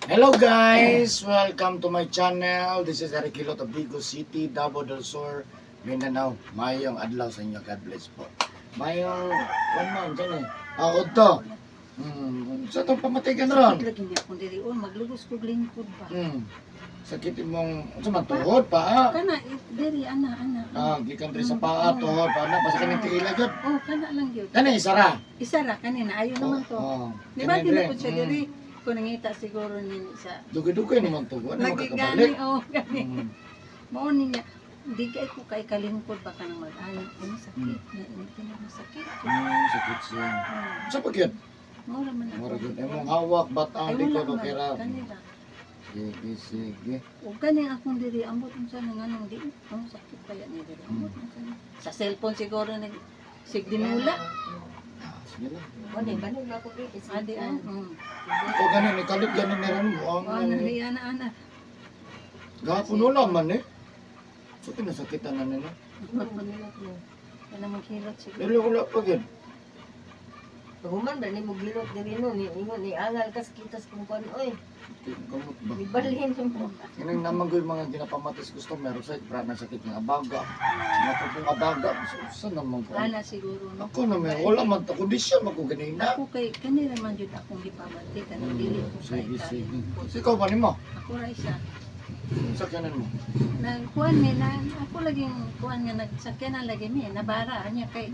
Hello guys! Welcome to my channel. This is Eric Hilot of Vigo City, Davao del Sur, Mindanao. Mayong adlaw sa inyo. God bless po. Mayong, one month dyan eh. Udto. Sa itong pamatigan ron. Lagi niya kung diri on maglugos ko lingkod ba. Sakitin mong, sa tuhod pa. Kana diri ana. Gikan rin sa paa, tuhod pa. Pa sa kanyang tiila yun. Oh, kana lang gyud. Kani, isara. Isa ra kanina ayo naman to. Di ba din ko siya diri ko nangita siguro ni sa Dugoy-dugoy naman tuhod. Ano lagi kakabalik? gani oh gani. Mao niya di kay ko kay kalingkod ba kanang mag-ani ano sakit na ini masakit. Sakit siya. Sa pagkit? Mao ra man Mura ako. gud. Emong hawak, batang, di ko kira. Kanira. Sige. O gani akong diri ambot unsa nang anong di ang sakit kaya ni diri ambot unsa na. Sa cellphone siguro nag sigdinula. Sige lang. Ano, ganun na ako dito. Adi an. Ito ganun, ikalit ganun na rin mo. Oh, nahiya na ana. Gapon wala man eh. So, pinasakitan na nila. Kana maghilot siguro. Pero wala pa gid. Human ba ni mo gilot diri no ni ingon ni angal kas kitas kung kon oy. Kamot ba? Ibalhin mo. Inang naman ko yung mga ginapamatis customer sa brand na sakit ng abaga. Mga pupong abaga. Saan naman ko? Ana siguro no. Ako naman, wala man ta kondisyon ako ganina. Ako kay kanira man jud akong gipamati kanang dili ko kay Sige. Ikaw ba nimo? Ako ra isa. Sakyanan mo. Nagkuan mi na ako laging kuan nga nagsakyanan lagi mi nabara anya kay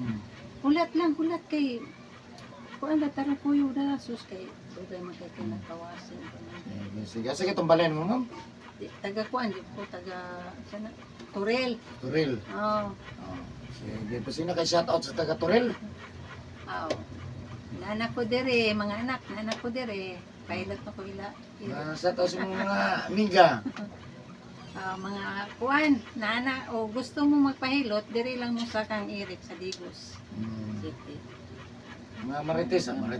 hulat kay kuan ba tara puyo da sus kay dugay man kay kinakawasin. Sige, tumbalin mo ma'am. Taga kuan di ko taga sana Turel. Turil. Oh. Sige, pasina kay shoutout sa taga Turil. Oh. Nanak ko dire, mga anak, nanak ko dire. Pilot na ko ila. Shoutout sa mga amiga. Mga kuan, nana o gusto mo magpahilot, dire lang mo sa kang Eric sa Digos City. Mga Marites, wala.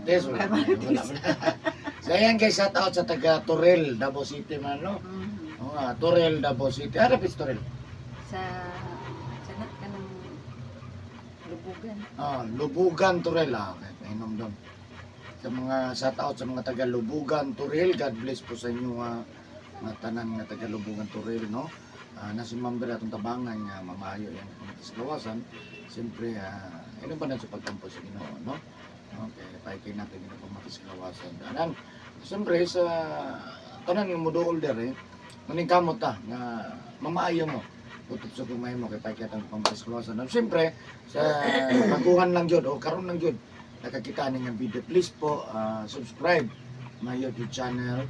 So ayan guys, shout out sa taga Turel, Davao City man, no? Oo nga, Turel, Davao City. Ano pis Turel? Sa sana kanang lubugan. Lubugan, Turel. Okay, painom doon. Sa mga shout out sa mga taga Lubugan, Turel, God bless po sa inyo mga tanan nga taga Lubugan, Turel, no? Nasimamber atong tabangan nga mamayo yan sa kawasan. Siyempre, ano ba na sa pagtampo sa Ginoo, no? Okay, paikay natin yung pamatis kawasan. Anan, siyempre sa tanan ng muduol der maning kamot nga mamaayo mo. Tutup sa kumay mo kay paikay natin pamatis kawasan. Siyempre, sa baguhan lang yun o karon lang yun nakakita ng video. Please po, subscribe my YouTube channel.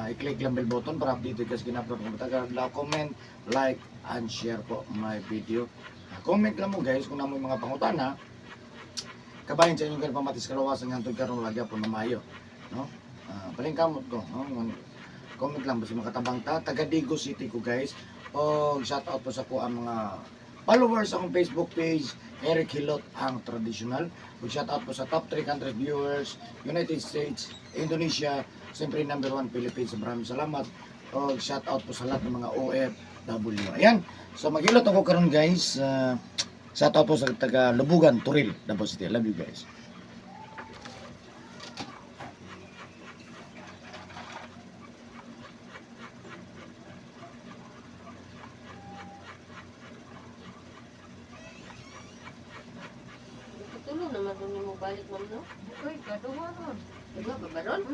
I-click lang bell button para update ka sa ginapload ko. Matagal, comment, like, and share po my video. Comment lang mo guys kung na mo yung mga pangutana. Kabahin sa inyong pamatis kalawasan nga itong karoon lagi po na mayo. No? Paling kamot ko. No? Comment lang basta makatabang taga Digo City ko guys. O shout out po sa ko ang mga followers akong Facebook page, Eric Hilot ang traditional. O shout out po sa top 3 country viewers, United States, Indonesia, siyempre number 1 Philippines. Maraming salamat. O shout out po sa lahat ng mga OFW. Ayan. So maghilot ako karon guys. Shout out po sa taga Lubugan, Turil, Davao City. I love you guys. Tulong naman doon mo balik ma'am no. Uy, kaduha ron. Diba ba baron?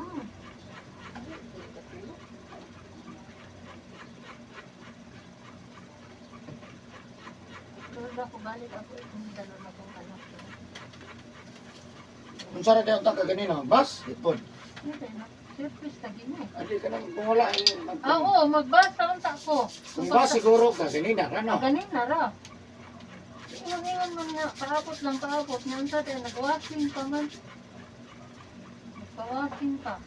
Tulog ako balik ako kung dalon akong anak. Kung saan natin ang ganina, bus, ipod. Hindi na. Surprise tagi mo. Adi ka nang kung wala. Oo, magbasa unta ko. Kung bus siguro ka, ganina, ano? Ganina ra. Ingon man nga, paabot lang paabot. Nga unsa tayo, nag-walking pa man. Nagpa-walking pa.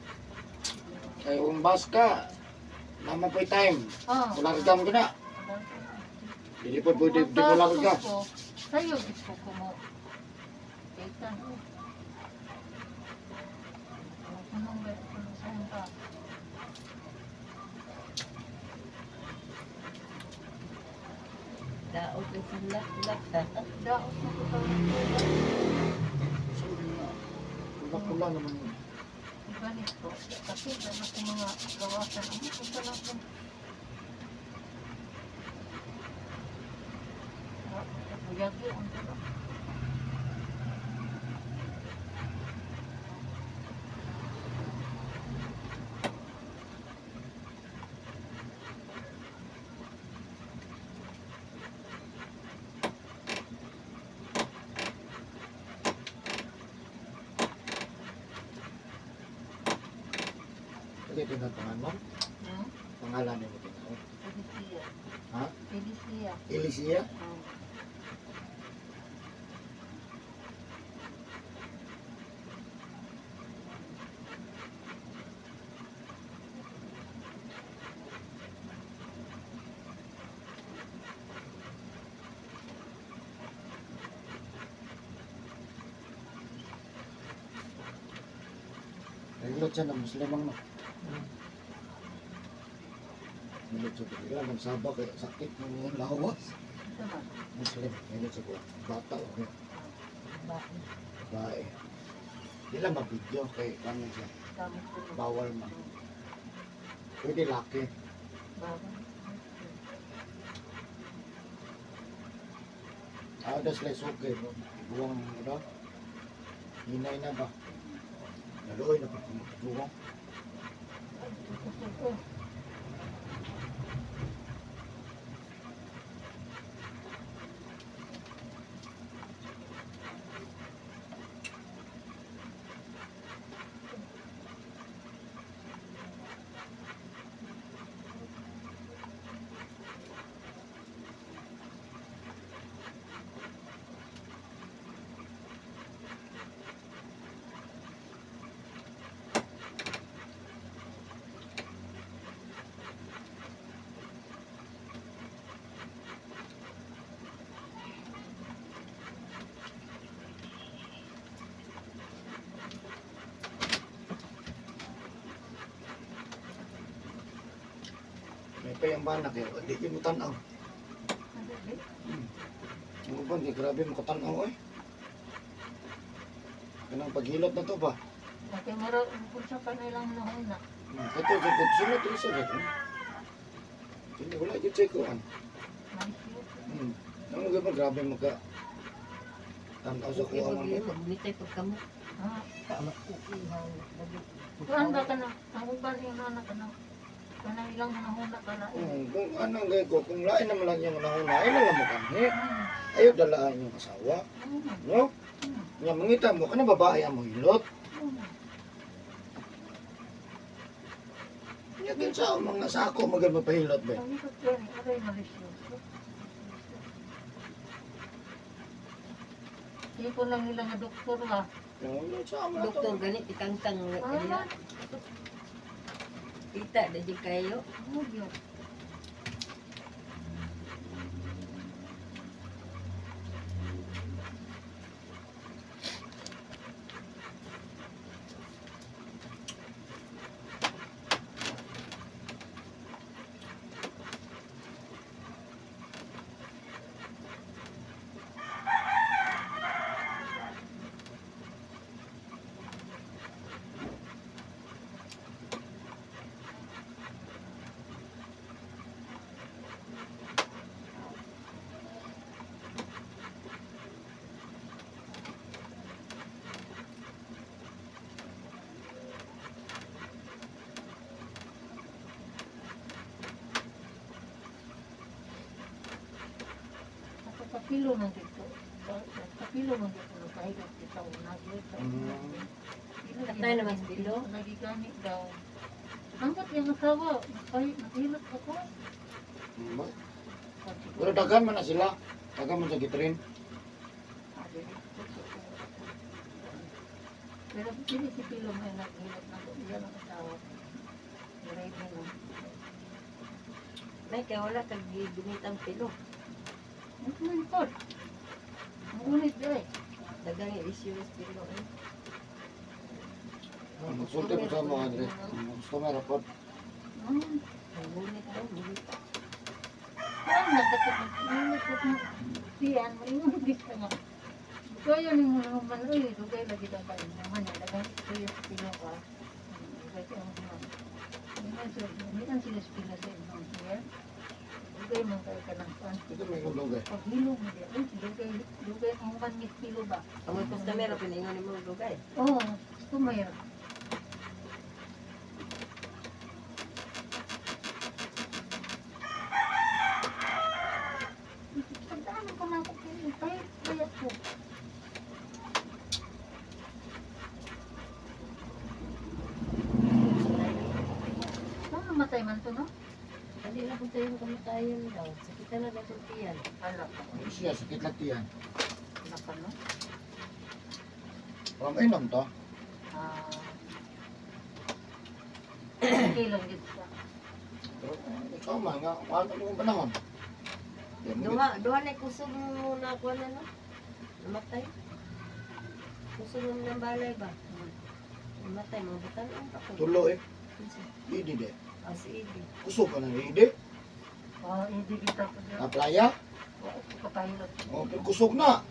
Kaya kung bus ka, naman po yung time. Kularga mo ka na. Hindi po pwede, di kularga. Sa'yo, gusto ko mo. Kaitan, anong gano'n ko na saan ka? Daot na sila. Daot na ko tayo. Sorry na. Pula naman yun. Ganito. Kasi dala ko mga mga gawasan. Ano ko pa lang po? Yagi, ang tala. Hindi tinatangan mo? Hmm? Pangalan niyo mo tinawag? Felicia. Ha? Felicia. Elysia? Hmm. Naglot siya ng Muslimang no. Naglot siya pagkila. Nagsaba kaya sakit ng mga lawas. Ito ba? Muslim. Naglot siya ko. Bata o kaya Bae. bae. Di lang mabidyo kay kanya siya. Kamot ko. Bawal man. Pwede laki. Bawal. Das like okay. Buwang ano? Hinay na ba? Naluoy na pagkamutuwang. May payambanak eh. Hindi ko mo tanaw. Ano ba? Hindi grabe mo katanaw eh. Kanang paghilot na to ba? Kasi meron kung sa kanilang nahuna. Ito, sunod rin siya. Hindi, wala yung check ko. Malis yun. Ano ba grabe magka... Tanaw sa kuha man Ibig mo. magbitay pagkamot. Kuhan ba ka na? Ang uban yung nanak ka na. Kanang ilang nahuna ka na. Kung anong gaya ko, kung lain naman lang yung nahunain na lang mo kami. Ayaw dalaan yung asawa. No? Nga mangita mo, ka na babae ang mo hilot. Nga din sa mga sako, magal mapahilot ba? Ang ikot yan, aray malisyoso. Hindi ko lang nila nga doktor ha. Doktor gani itangtang nga kanila. Kita na di kayo. Ano yun? Ako kapilo man dito. Kapilo man dito. Nagkahigap kita o nagkita. Katay naman sa pilo. Nagigani daw. Hanggat yung asawa, naghilot ako. Pero dagan man na sila. Dagan man sa gitrin. Pero hindi si Pilo may naghilot na doon. Yan ang asawa. Ready na. May kaya wala kag gimitang pilo. Ang kumimpod. Ang unit eh. Dagang issues pilo. Magsulti po sa mga Andre. Gusto nga rapot. Ang ngunit daw. ngunit. Saan nagkakit ng unit ko ng tiyan. Malingon gusto nga. Kaya ni mo naman maloy. Dugay lagi daw kayo. Naman yan. Dagang ito yung Pilo ka. Dugay ko ang mga. Hindi ang sila pila sa ibang here. Dugay man kayo ka ng kuan. Ito may ulog eh. Pag hilong mo diyan, dugay ang manit kilo ba? Amoy customer piningon mo dugay. Oo, gusto mo yun. Tandaan ko na ako kini. Payat ko. Namatay man to, no? Hindi na po tayo kamatayan daw. Sakitan na daw tiyan. Alak. Siya, sakit lati yan. Alak no? Parang inom to. Ah. Okay lang dito siya. Pero ikaw man, nga, mahal ka mong panahon. Yan, Duha na kusog mo na ako na no? Namatay. Kusog mo ng balay ba? Namatay, mga butan ang ako. tulo eh. Hindi de. Si Idi. Kusog ka na hindi. Oh, hindi kita ko dyan. Na playa. Wala ko kapahilot. O, pero kusog na.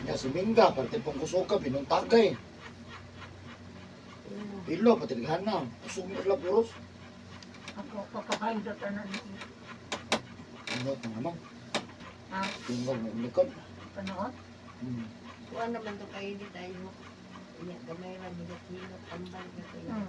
Nga si Minga, pati pong kusog ka, pinuntagay. Pilo, pati naghanam. Kusog mo sila puros. Ako kapahilot na Pinot mo naman. Ha? Tingog mo likod. Panood? Kuha naman to kay Idi tayo. Inya gamay ra hilot tambal ka kayo. Hmm.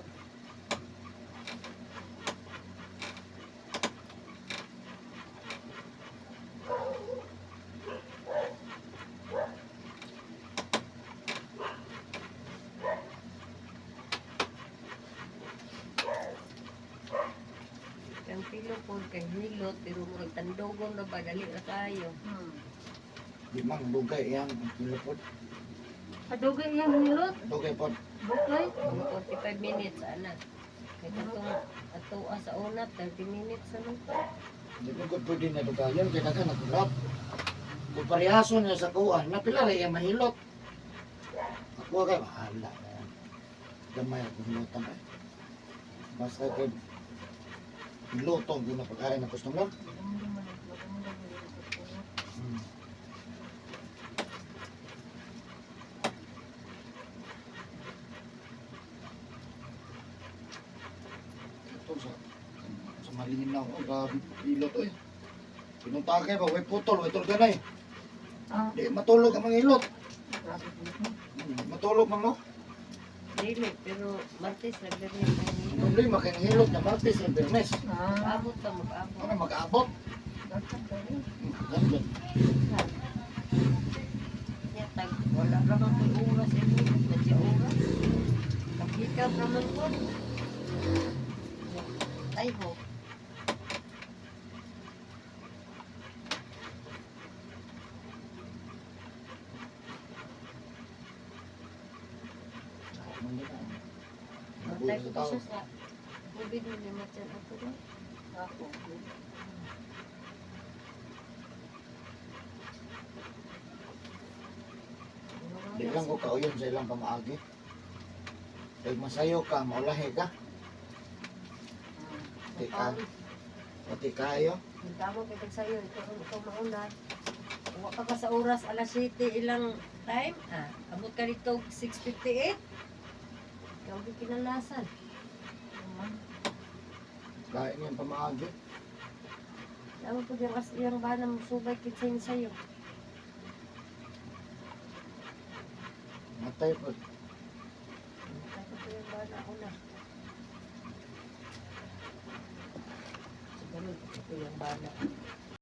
Ang pilo po kay hilot pero murag tandogon na ba dali ra kayo. Hmm. Di mang dugay yan. Pilipod. Kadugay yung hilot. Dugay pod. Bukay. Mga 45 minutes ana. Kay katong ato sa una 30 minutes ano. Di mo ko pwede na dugayan. Kaya ka nagulat. Kung parihaso niya sa kuwan, napila rin yung mahilot. Ako kay bahala. Gamay ako hilotan eh. Basta kay hilotong yun na pagkain ng customer. Ito sa malinaw. Oh, grabe hilot eh. Pinuntagay ba? Way putol, way tulganay. Ah, Di matulog ang mga hilot. grabe dito. Matulog man no? Dili pero martes nagdari na Ang problema kay hilot na Martes at Bernes. Ah, Abot ta mag-abot. Ano mag-aabot? dapat dali. Ganyan. Nya tag wala ra man koy oras eh medyo oras. Kapikap naman ko. Ay ho. Matay ko siya sa COVID mo ni Machan ako rin. Ako. Di lang ko kauyon sa ilang pamaagi. Kay masayo ka, maulahi ka. Di ka, pati kayo. Ang tama kitag sa'yo, ikaw mauna. Huwag ka pa sa oras, alas 7 ilang time. Abot ka dito 6:58. Ikaw di kinalasan. Kain yung pamaagi. Tama po dyan kasi yung bana mo subay kitsin sa'yo. Matay po. Tama po yung bana una. Siguro ito yung bana.